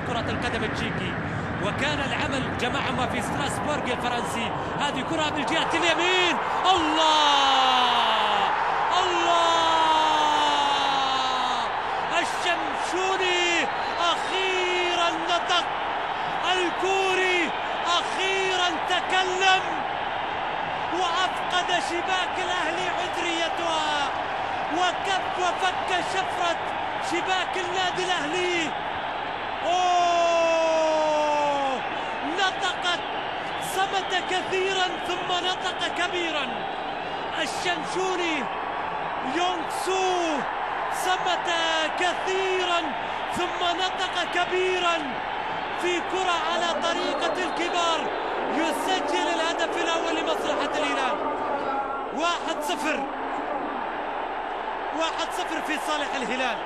كرة القدم التشيكي. وكان العمل جماعة ما في ستراسبورغ الفرنسي. هذه كرة بالجهة اليمين، الله الله، الشمشوني أخيرا نطق، الكوري أخيرا تكلم وأفقد شباك الأهلي عذريتها وكف وفك شفرة شباك النادي الأهلي. أوه، نطقت، صمت كثيرا ثم نطق كبيرا. الشمشوني يونغ سو صمت كثيرا ثم نطق كبيرا في كرة على طريقة الكبار، يسجل الهدف الأول لمصلحة الهلال. 1-0 في صالح الهلال.